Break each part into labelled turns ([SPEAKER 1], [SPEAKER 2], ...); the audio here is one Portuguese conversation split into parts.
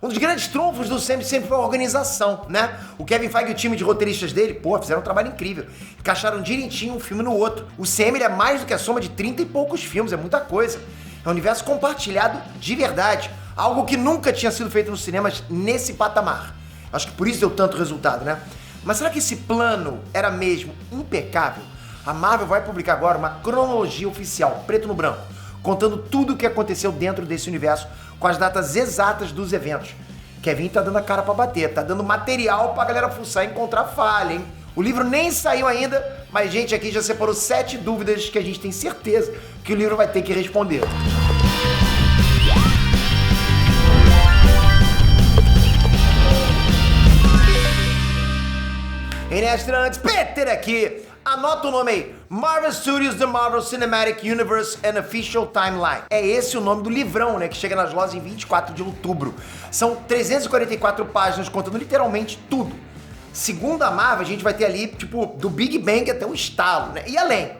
[SPEAKER 1] Um dos grandes trunfos do Sam sempre foi a organização, né? O Kevin Feige e o time de roteiristas dele, fizeram um trabalho incrível. Encaixaram direitinho um filme no outro. O Sam, ele é mais do que a soma de 30 e poucos filmes, é muita coisa. É um universo compartilhado de verdade. Algo que nunca tinha sido feito nos cinemas nesse patamar. Acho que por isso deu tanto resultado, né? Mas será que esse plano era mesmo impecável? A Marvel vai publicar agora uma cronologia oficial, preto no branco, contando tudo o que aconteceu dentro desse universo, com as datas exatas dos eventos. Kevin tá dando a cara pra bater, tá dando material pra galera fuçar e encontrar falha, hein? O livro nem saiu ainda, mas a gente aqui já separou 7 dúvidas que a gente tem certeza que o livro vai ter que responder. Estrantes, Peter aqui. Anota o nome aí. Marvel Studios, The Marvel Cinematic Universe and Official Timeline. É esse o nome do livrão, né? Que chega nas lojas em 24 de outubro. São 344 páginas contando literalmente tudo. Segundo a Marvel, a gente vai ter ali, tipo, do Big Bang até o estalo, né? E além.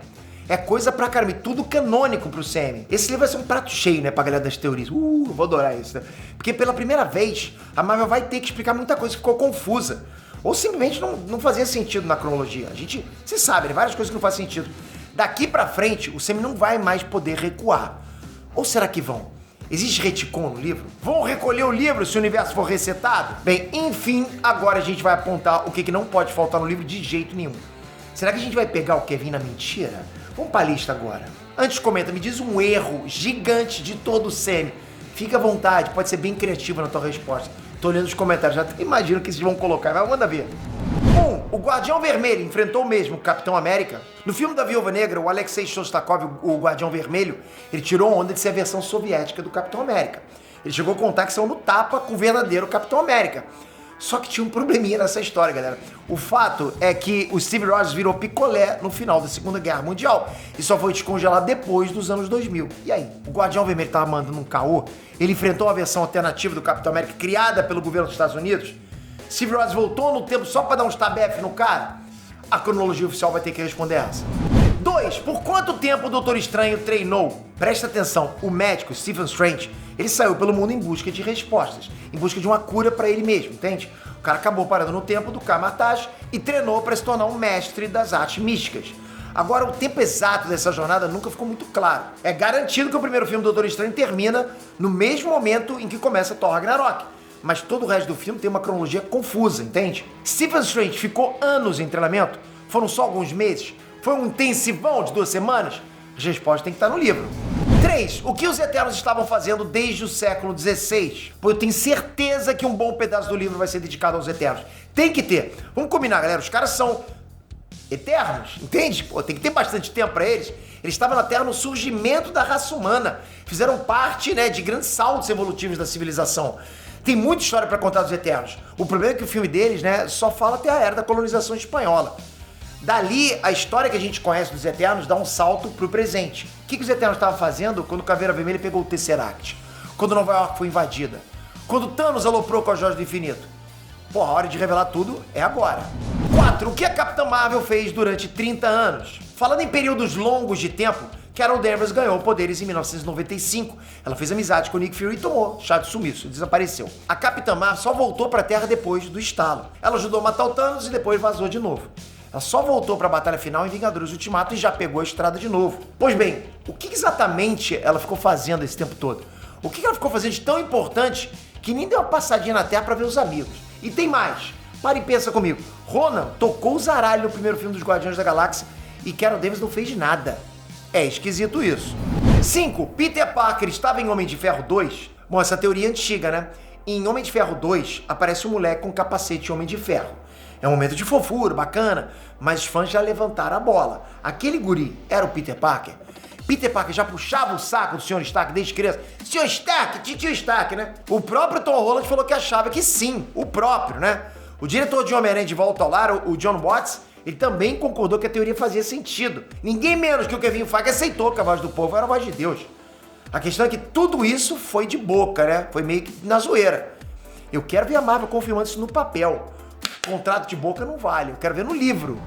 [SPEAKER 1] É coisa pra caramba, e tudo canônico pro Sam. Esse livro vai ser um prato cheio, né, pra galera das teorias. Eu vou adorar isso, né? Porque pela primeira vez, a Marvel vai ter que explicar muita coisa que ficou confusa. Ou simplesmente não fazia sentido na cronologia. Você sabe, né? Várias coisas que não fazem sentido. Daqui pra frente, o Sam não vai mais poder recuar. Ou será que vão? Existe retcon no livro? Vão recolher o livro se o universo for resetado? Bem, enfim, agora a gente vai apontar o que não pode faltar no livro de jeito nenhum. Será que a gente vai pegar o Kevin na mentira? Vamos pra lista agora. Antes comenta, me diz um erro gigante de todo o Sam. Fica à vontade, pode ser bem criativa na tua resposta. Tô olhando os comentários, já até imagino o que vocês vão colocar, mas manda ver. 1. O Guardião Vermelho enfrentou mesmo o Capitão América. No filme da Viúva Negra, o Alexei Shostakov, o Guardião Vermelho, ele tirou onda de ser a versão soviética do Capitão América. Ele chegou a contar que saiu no tapa com o verdadeiro Capitão América. Só que tinha um probleminha nessa história, galera. O fato é que o Steve Rogers virou picolé no final da Segunda Guerra Mundial e só foi descongelado depois dos anos 2000. E aí? O Guardião Vermelho tava mandando um caô? Ele enfrentou a versão alternativa do Capitão América criada pelo governo dos Estados Unidos? Steve Rogers voltou no tempo só pra dar uns tabef no cara? A cronologia oficial vai ter que responder essa. 2. Por quanto tempo o Doutor Estranho treinou? Presta atenção, o médico Stephen Strange, ele saiu pelo mundo em busca de respostas, em busca de uma cura pra ele mesmo, entende? O cara acabou parando no tempo do Kamar-Taj e treinou pra se tornar um mestre das artes místicas. Agora, o tempo exato dessa jornada nunca ficou muito claro. É garantido que o primeiro filme do Doutor Estranho termina no mesmo momento em que começa Thor Ragnarok. Mas todo o resto do filme tem uma cronologia confusa, entende? Stephen Strange ficou anos em treinamento? Foram só alguns meses? Foi um intensivão de 2 semanas? As respostas têm que estar no livro. 3. O que os Eternos estavam fazendo desde o século XVI? Pô, eu tenho certeza que um bom pedaço do livro vai ser dedicado aos Eternos. Tem que ter. Vamos combinar, galera. Os caras são eternos, entende? Pô, tem que ter bastante tempo pra eles. Eles estavam na Terra no surgimento da raça humana. Fizeram parte, né, de grandes saltos evolutivos da civilização. Tem muita história pra contar dos Eternos. O problema é que o filme deles, né, só fala até a era da colonização espanhola. Dali, a história que a gente conhece dos Eternos dá um salto pro presente. O que os Eternos estavam fazendo quando o Caveira Vermelha pegou o Tesseract? Quando Nova York foi invadida? Quando Thanos aloprou com a Joia do Infinito? Pô, a hora de revelar tudo é agora. 4. O que a Capitã Marvel fez durante 30 anos? Falando em períodos longos de tempo, Carol Danvers ganhou poderes em 1995. Ela fez amizade com o Nick Fury e tomou chá de sumiço, desapareceu. A Capitã Marvel só voltou pra Terra depois do estalo. Ela ajudou a matar o Thanos e depois vazou de novo. Ela só voltou pra batalha final em Vingadores Ultimato e já pegou a estrada de novo. Pois bem, o que exatamente ela ficou fazendo esse tempo todo? O que ela ficou fazendo de tão importante que nem deu uma passadinha na Terra pra ver os amigos? E tem mais. Para e pensa comigo. Ronan tocou o zaralho no primeiro filme dos Guardiões da Galáxia e Carol Danvers não fez nada. É esquisito isso. 5. Peter Parker estava em Homem de Ferro 2? Bom, essa teoria é antiga, né? Em Homem de Ferro 2, aparece um moleque com capacete de Homem de Ferro. É um momento de fofura, bacana, mas os fãs já levantaram a bola. Aquele guri era o Peter Parker? Peter Parker já puxava o saco do Sr. Stark desde criança. Sr. Stark, tio Stark, né? O próprio Tom Holland falou que achava que sim, o próprio, né? O diretor de Homem-Aranha de Volta ao Lar, o John Watts, ele também concordou que a teoria fazia sentido. Ninguém menos que o Kevin Feige aceitou que a voz do povo era a voz de Deus. A questão é que tudo isso foi de boca, né? Foi meio que na zoeira. Eu quero ver a Marvel confirmando isso no papel. Contrato de boca não vale, eu quero ver no livro.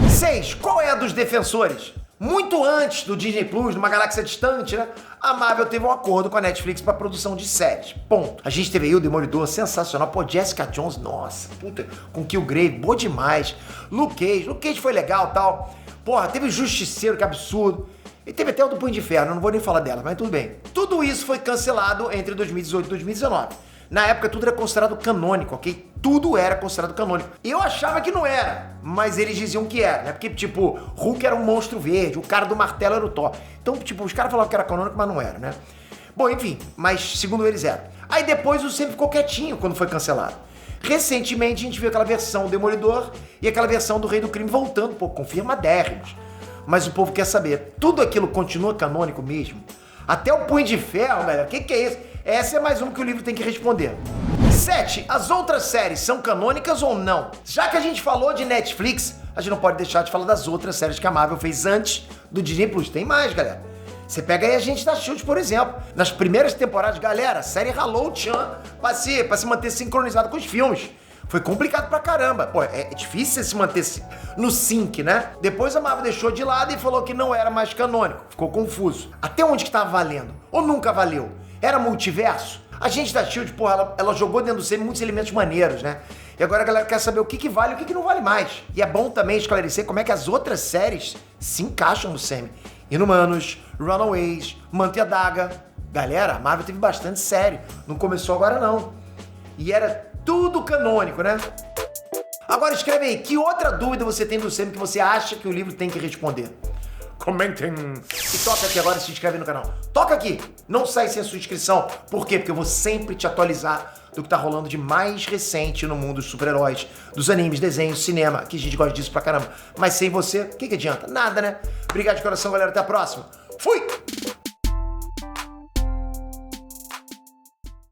[SPEAKER 1] 6. Qual é a dos defensores? Muito antes do Disney Plus, numa galáxia distante, né? A Marvel teve um acordo com a Netflix para produção de séries. Ponto. A gente teve aí o Demolidor, sensacional. Pô, Jessica Jones, nossa, puta, com Killgrave, boa demais. Luke Cage foi legal e tal. Porra, teve o Justiceiro, que absurdo. E teve até o do Punho de Ferro, eu não vou nem falar dela, mas tudo bem. Tudo isso foi cancelado entre 2018 e 2019. Na época tudo era considerado canônico, ok? Tudo era considerado canônico. Eu achava que não era, mas eles diziam que era, né? Porque, tipo, Hulk era um monstro verde, o cara do martelo era o Thor. Então, tipo, os caras falavam que era canônico, mas não era, né? Bom, enfim, mas segundo eles era. Aí depois o sempre ficou quietinho quando foi cancelado. Recentemente a gente viu aquela versão do Demolidor e aquela versão do Rei do Crime voltando, pô, confirmadérrimos. Mas o povo quer saber, tudo aquilo continua canônico mesmo? Até o Punho de Ferro, galera, o que é isso? Essa é mais uma que o livro tem que responder. 7. As outras séries são canônicas ou não? Já que a gente falou de Netflix, a gente não pode deixar de falar das outras séries que a Marvel fez antes do Disney Plus. Tem mais, galera. Você pega aí a gente da SHIELD, por exemplo. Nas primeiras temporadas, galera, a série ralou o tchan pra se manter sincronizado com os filmes. Foi complicado pra caramba. Pô, é difícil se manter no sync, né? Depois a Marvel deixou de lado e falou que não era mais canônico. Ficou confuso. Até onde que tava valendo? Ou nunca valeu? Era multiverso? A gente da SHIELD, pô, ela jogou dentro do semi muitos elementos maneiros, né? E agora a galera quer saber o que vale e o que não vale mais. E é bom também esclarecer como é que as outras séries se encaixam no semi. Inumanos, Runaways, Manta e a Daga. Galera, a Marvel teve bastante série. Não começou agora não. E era tudo canônico, né? Agora escreve aí, que outra dúvida você tem do semi que você acha que o livro tem que responder? Comentem. E toca aqui agora e se inscreve no canal. Toca aqui. Não sai sem a sua inscrição. Por quê? Porque eu vou sempre te atualizar do que tá rolando de mais recente no mundo dos super-heróis, dos animes, desenhos, cinema, que a gente gosta disso pra caramba. Mas sem você, o que adianta? Nada, né? Obrigado de coração, galera. Até a próxima. Fui!